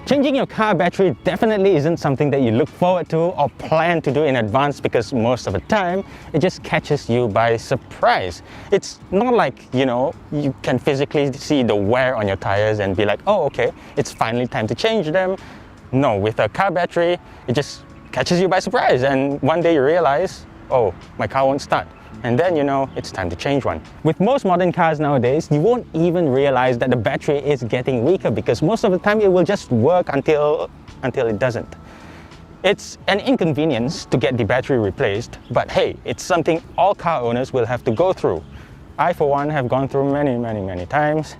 Changing your car battery definitely isn't something that you look forward to or plan to do in advance, because most of the time it just catches you by surprise. It's not like, you can physically see the wear on your tires and be like, oh okay, it's finally time to change them. No, with a car battery, it just catches you by surprise, and one day you realize, oh, my car won't start. And then it's time to change one. With most modern cars nowadays, you won't even realize that the battery is getting weaker, because most of the time it will just work until it doesn't. It's an inconvenience to get the battery replaced, but hey, it's something all car owners will have to go through. I for one have gone through many times,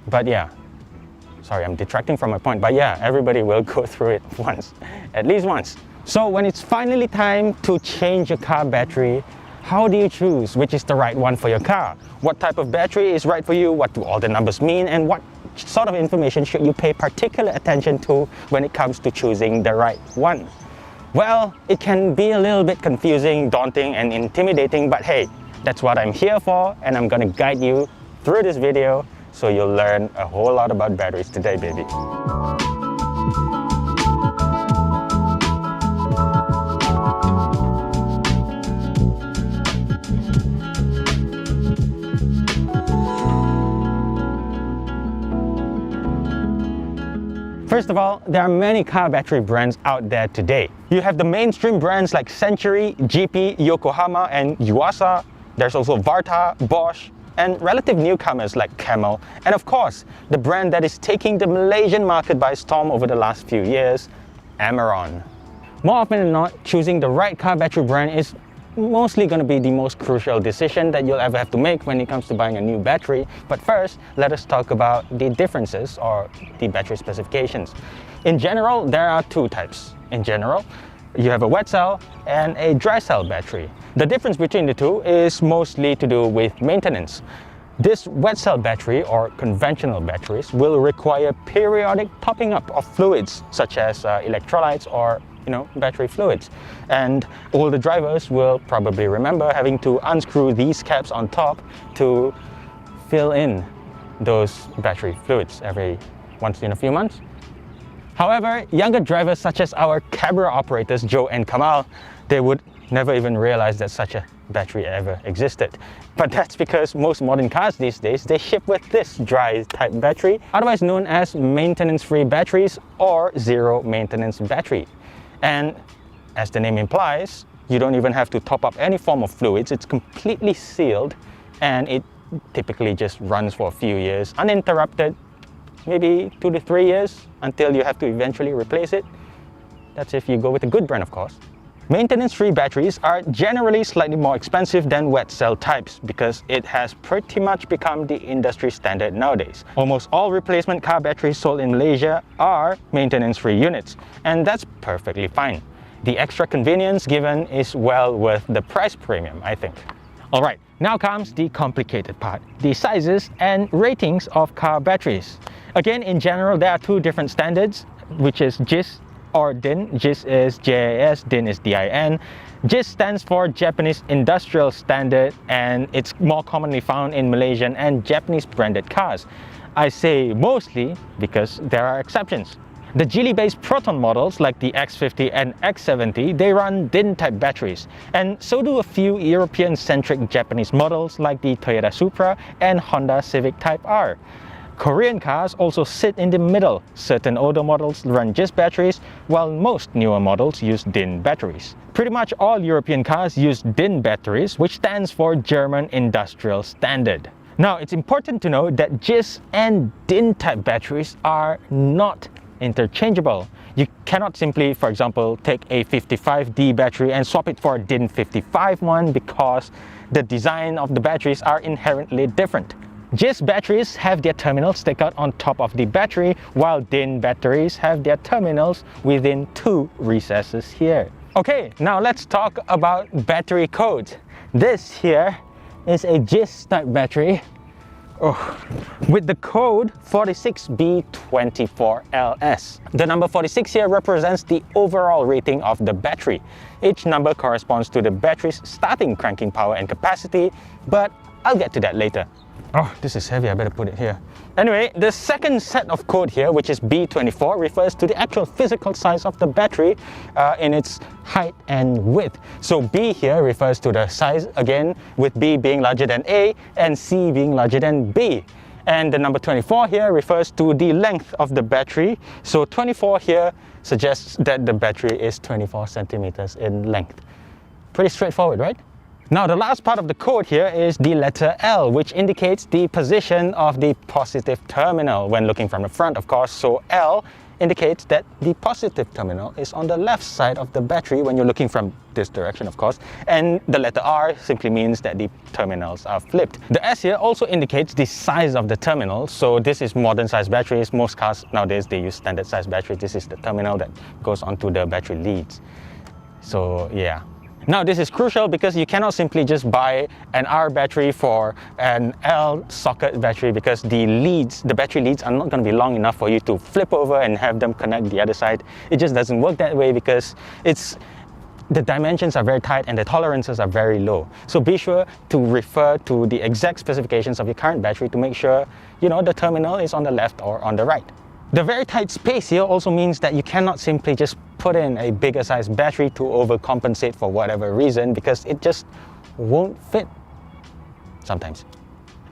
but yeah. Sorry, I'm detracting from my point, but yeah, everybody will go through it once, at least once. So when it's finally time to change your car battery, how do you choose which is the right one for your car? What type of battery is right for you? What do all the numbers mean? And what sort of information should you pay particular attention to when it comes to choosing the right one? Well, it can be a little bit confusing, daunting, and intimidating, but hey, that's what I'm here for, and I'm gonna guide you through this video so you'll learn a whole lot about batteries today, baby. First of all, there are many car battery brands out there today. You have the mainstream brands like Century, GP, Yokohama, and Yuasa. There's also Varta, Bosch, and relative newcomers like Camel, and of course, the brand that is taking the Malaysian market by storm over the last few years, Amaron. More often than not, choosing the right car battery brand is mostly going to be the most crucial decision that you'll ever have to make when it comes to buying a new battery. But first, let us talk about the differences or the battery specifications. In general, there are two types. In general, you have a wet cell and a dry cell battery. The difference between the two is mostly to do with maintenance. This wet cell battery, or conventional batteries, will require periodic topping up of fluids such as electrolytes or battery fluids. And all the drivers will probably remember having to unscrew these caps on top to fill in those battery fluids every once in a few months. However, younger drivers such as our camera operators Joe and Kamal, they would never even realize that such a battery ever existed. But that's because most modern cars these days, they ship with this dry type battery, otherwise known as maintenance-free batteries or zero maintenance battery. And as the name implies, you don't even have to top up any form of fluids. It's completely sealed, and it typically just runs for a few years uninterrupted, maybe 2 to 3 years, until you have to eventually replace it. That's if you go with a good brand, of course. Maintenance-free batteries are generally slightly more expensive than wet cell types because it has pretty much become the industry standard nowadays. Almost all replacement car batteries sold in Malaysia are maintenance-free units, and that's perfectly fine. The extra convenience given is well worth the price premium, I think. Alright, now comes the complicated part, the sizes and ratings of car batteries. Again, in general, there are two different standards, which is JIS or DIN. JIS is JIS, DIN is DIN. JIS stands for Japanese Industrial Standard, and it's more commonly found in Malaysian and Japanese branded cars. I say mostly because there are exceptions. The Geely-based Proton models like the X50 and X70, they run DIN-type batteries, and so do a few European-centric Japanese models like the Toyota Supra and Honda Civic Type R. Korean cars also sit in the middle. Certain older models run JIS batteries, while most newer models use DIN batteries. Pretty much all European cars use DIN batteries, which stands for German Industrial Standard. Now, it's important to note that JIS and DIN-type batteries are not interchangeable. You cannot simply, for example, take a 55D battery and swap it for a DIN 55 one because the design of the batteries are inherently different. JIS batteries have their terminals stick out on top of the battery, while DIN batteries have their terminals within two recesses here. Okay, now let's talk about battery codes. This here is a JIS type battery with the code 46B24LS. The number 46 here represents the overall rating of the battery. Each number corresponds to the battery's starting cranking power and capacity, but I'll get to that later. Oh, this is heavy, I better put it here. Anyway, the second set of code here, which is B24, refers to the actual physical size of the battery in its height and width. So B here refers to the size, again, with B being larger than A and C being larger than B. And the number 24 here refers to the length of the battery. So 24 here suggests that the battery is 24 centimeters in length. Pretty straightforward, right? Now the last part of the code here is the letter L, which indicates the position of the positive terminal when looking from the front, of course. So L indicates that the positive terminal is on the left side of the battery when you're looking from this direction, of course. And the letter R simply means that the terminals are flipped. The S here also indicates the size of the terminal. So this is modern size batteries. Most cars nowadays, they use standard size batteries. This is the terminal that goes onto the battery leads. So yeah. Now this is crucial because you cannot simply just buy an R battery for an L socket battery, because the battery leads are not going to be long enough for you to flip over and have them connect the other side. It just doesn't work that way because the dimensions are very tight and the tolerances are very low. So be sure to refer to the exact specifications of your current battery to make sure the terminal is on the left or on the right. The very tight space here also means that you cannot simply just put in a bigger size battery to overcompensate for whatever reason, because it just won't fit sometimes.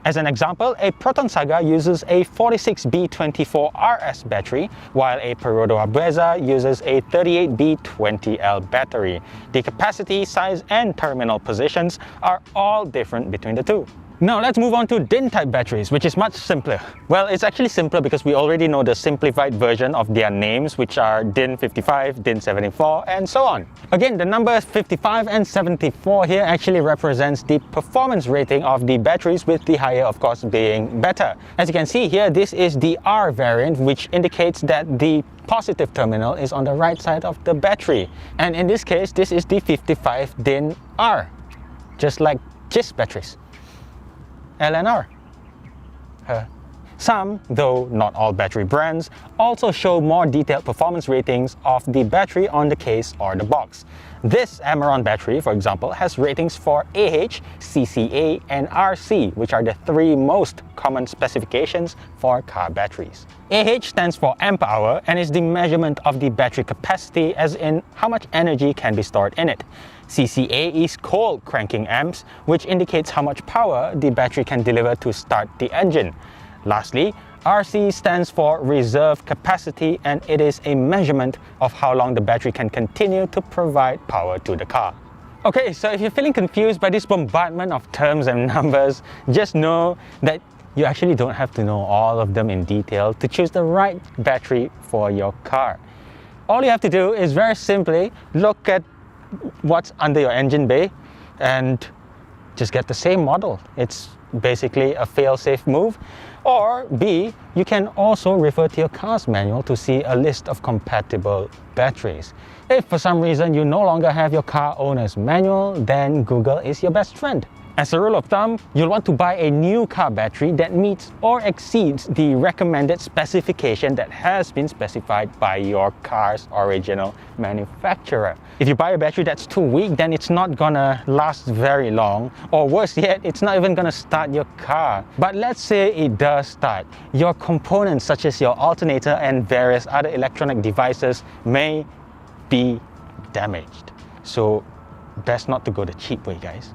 As an example, a Proton Saga uses a 46B24RS battery, while a Perodo Abueza uses a 38B20L battery. The capacity, size, and terminal positions are all different between the two. Now let's move on to DIN type batteries, which is much simpler. Well, it's actually simpler because we already know the simplified version of their names, which are DIN 55, DIN 74, and so on. Again, the numbers 55 and 74 here actually represents the performance rating of the batteries, with the higher, of course, being better. As you can see here, this is the R variant, which indicates that the positive terminal is on the right side of the battery. And in this case, this is the 55 DIN R, just like GIS batteries. LNR. Some, though not all battery brands, also show more detailed performance ratings of the battery on the case or the box. This Amaron battery, for example, has ratings for AH, CCA, and RC, which are the three most common specifications for car batteries. AH stands for amp hour and is the measurement of the battery capacity, as in how much energy can be stored in it. CCA is cold cranking amps, which indicates how much power the battery can deliver to start the engine. Lastly, RC stands for reserve capacity, and it is a measurement of how long the battery can continue to provide power to the car. Okay, so if you're feeling confused by this bombardment of terms and numbers, just know that you actually don't have to know all of them in detail to choose the right battery for your car. All you have to do is very simply look at what's under your engine bay and just get the same model. It's basically a fail-safe move. Or B, you can also refer to your car's manual to see a list of compatible batteries. If for some reason you no longer have your car owner's manual, then Google is your best friend. As a rule of thumb, you'll want to buy a new car battery that meets or exceeds the recommended specification that has been specified by your car's original manufacturer. If you buy a battery that's too weak, then it's not gonna last very long, or worse yet, it's not even gonna start your car. But let's say it does start. Your components, such as your alternator and various other electronic devices, may be damaged. So best not to go the cheap way, guys.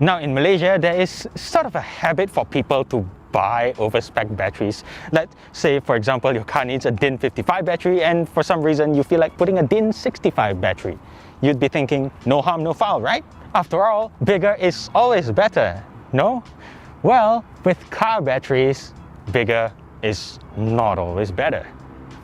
Now in Malaysia, there is sort of a habit for people to buy overspec batteries. Let's say, for example, your car needs a DIN 55 battery and for some reason you feel like putting a DIN 65 battery. You'd be thinking, no harm, no foul, right? After all, bigger is always better, no? Well, with car batteries, bigger is not always better.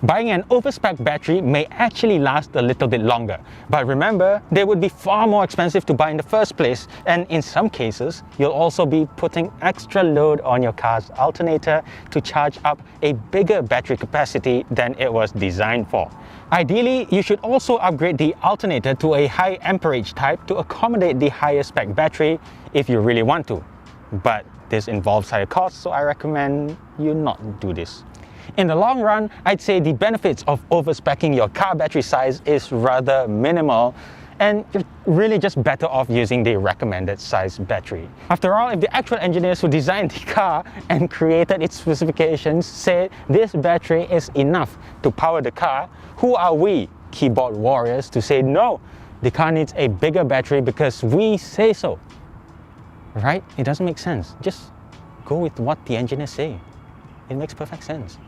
Buying an overspec battery may actually last a little bit longer, but remember, they would be far more expensive to buy in the first place, and in some cases, you'll also be putting extra load on your car's alternator to charge up a bigger battery capacity than it was designed for. Ideally, you should also upgrade the alternator to a high amperage type to accommodate the higher spec battery if you really want to. But this involves higher costs, so I recommend you not do this. In the long run, I'd say the benefits of overspeccing your car battery size is rather minimal, and you're really just better off using the recommended size battery. After all, if the actual engineers who designed the car and created its specifications said this battery is enough to power the car, who are we, keyboard warriors, to say no, the car needs a bigger battery because we say so? Right? It doesn't make sense. Just go with what the engineers say. It makes perfect sense.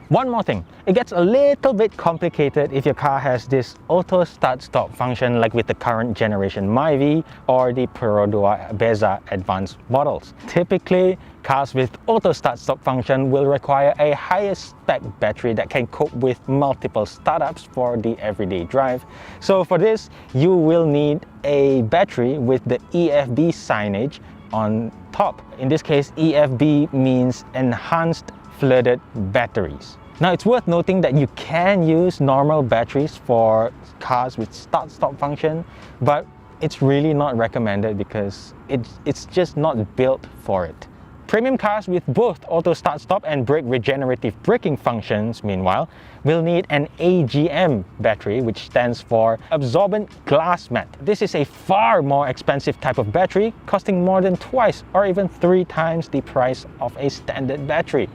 One more thing, it gets a little bit complicated if your car has this auto start-stop function like with the current generation Myvi or the Perodua Beza advanced models. Typically, cars with auto start-stop function will require a higher spec battery that can cope with multiple startups for the everyday drive. So for this, you will need a battery with the EFB signage on top. In this case, EFB means enhanced flooded batteries. Now it's worth noting that you can use normal batteries for cars with start-stop function, but it's really not recommended because it's just not built for it. Premium cars with both auto start-stop and brake regenerative braking functions, meanwhile, will need an AGM battery, which stands for absorbent glass mat. This is a far more expensive type of battery, costing more than twice or even 3 times the price of a standard battery.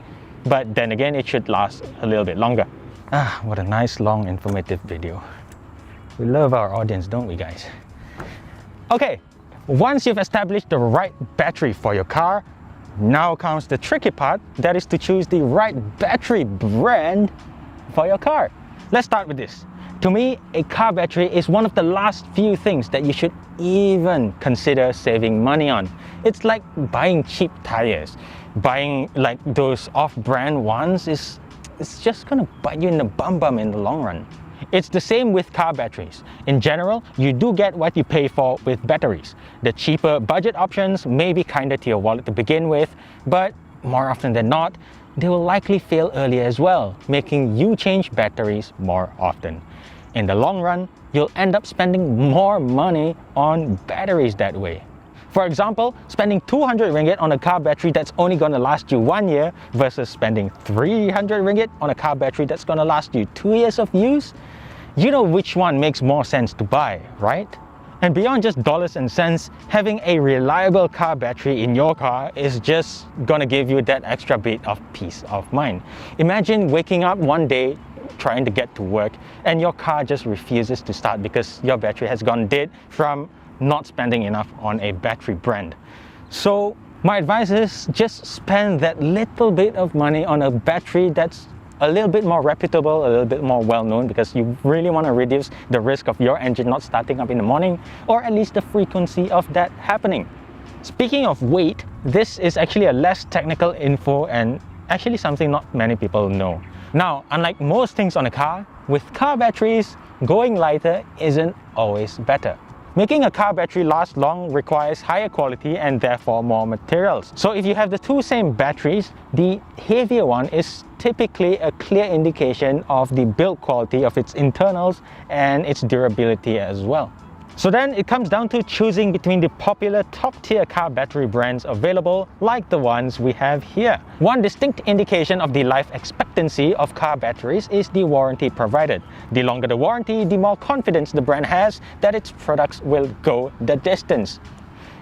But then again, it should last a little bit longer. Ah, what a nice, long, informative video. We love our audience, don't we, guys? Okay, once you've established the right battery for your car, now comes the tricky part, that is to choose the right battery brand for your car. Let's start with this. To me, a car battery is one of the last few things that you should even consider saving money on. It's like buying cheap tires. Buying like those off-brand ones it's just gonna bite you in the bum in the long run. It's the same with car batteries. In general, you do get what you pay for with batteries. The cheaper budget options may be kinder to your wallet to begin with, but more often than not, they will likely fail earlier as well, making you change batteries more often. In the long run, you'll end up spending more money on batteries that way. For example, spending 200 ringgit on a car battery that's only going to last you 1 year versus spending 300 ringgit on a car battery that's going to last you 2 years of use, you know which one makes more sense to buy, right? And beyond just dollars and cents, having a reliable car battery in your car is just going to give you that extra bit of peace of mind. Imagine waking up one day trying to get to work and your car just refuses to start because your battery has gone dead from not spending enough on a battery brand. So my advice is just spend that little bit of money on a battery that's a little bit more reputable, a little bit more well-known, because you really want to reduce the risk of your engine not starting up in the morning, or at least the frequency of that happening. Speaking of weight, this is actually a less technical info and actually something not many people know. Now, unlike most things on a car, with car batteries, going lighter isn't always better. Making a car battery last long requires higher quality and therefore more materials. So if you have the two same batteries, the heavier one is typically a clear indication of the build quality of its internals and its durability as well. So then it comes down to choosing between the popular top-tier car battery brands available, like the ones we have here. One distinct indication of the life expectancy of car batteries is the warranty provided. The longer the warranty, the more confidence the brand has that its products will go the distance.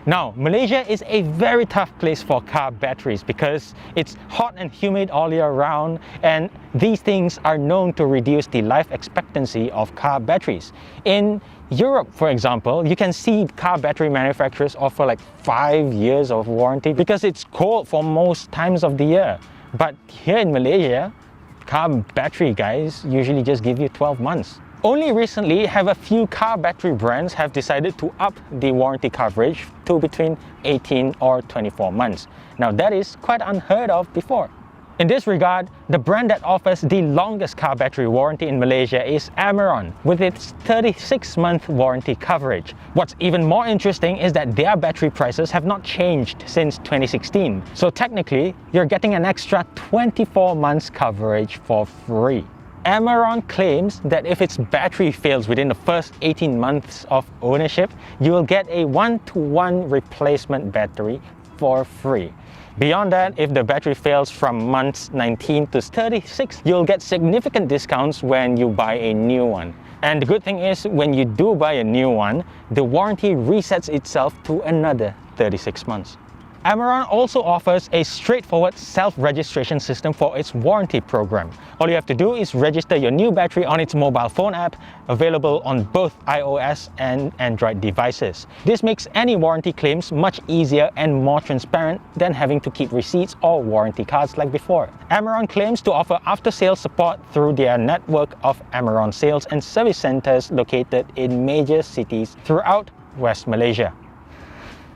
Now, Malaysia is a very tough place for car batteries because it's hot and humid all year round, and these things are known to reduce the life expectancy of car batteries. In Europe, for example, you can see car battery manufacturers offer like 5 years of warranty because it's cold for most times of the year. But here in Malaysia, car battery guys usually just give you 12 months. Only recently have a few car battery brands have decided to up the warranty coverage to between 18 or 24 months. Now that is quite unheard of before. In this regard, the brand that offers the longest car battery warranty in Malaysia is Amaron, with its 36-month warranty coverage. What's even more interesting is that their battery prices have not changed since 2016. So technically, you're getting an extra 24 months coverage for free. Amaron claims that if its battery fails within the first 18 months of ownership, you will get a 1-to-1 replacement battery for free. Beyond that, if the battery fails from months 19 to 36, you'll get significant discounts when you buy a new one. And the good thing is, when you do buy a new one, the warranty resets itself to another 36 months. Amaron also offers a straightforward self-registration system for its warranty program. All you have to do is register your new battery on its mobile phone app, available on both iOS and Android devices. This makes any warranty claims much easier and more transparent than having to keep receipts or warranty cards like before. Amaron claims to offer after-sales support through their network of Amaron sales and service centers located in major cities throughout West Malaysia.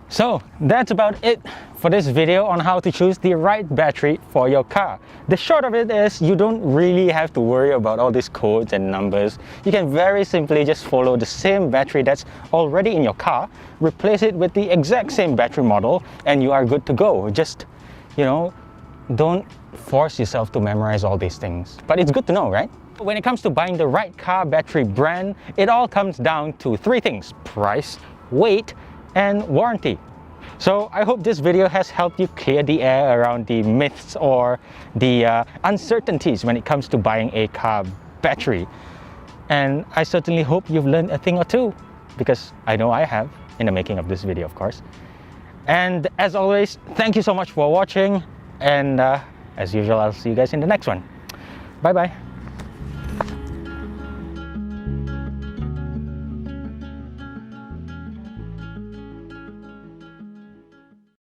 So that's about it for this video on how to choose the right battery for your car. The short of it is, you don't really have to worry about all these codes and numbers. You can very simply just follow the same battery that's already in your car, replace it with the exact same battery model, and you are good to go. Just, don't force yourself to memorize all these things. But it's good to know, right? When it comes to buying the right car battery brand, it all comes down to three things: price, weight, and warranty. So I hope this video has helped you clear the air around the myths or the uncertainties when it comes to buying a car battery. And I certainly hope you've learned a thing or two, because I know I have in the making of this video, of course. And as always, thank you so much for watching, and as usual, I'll see you guys in the next one. Bye bye.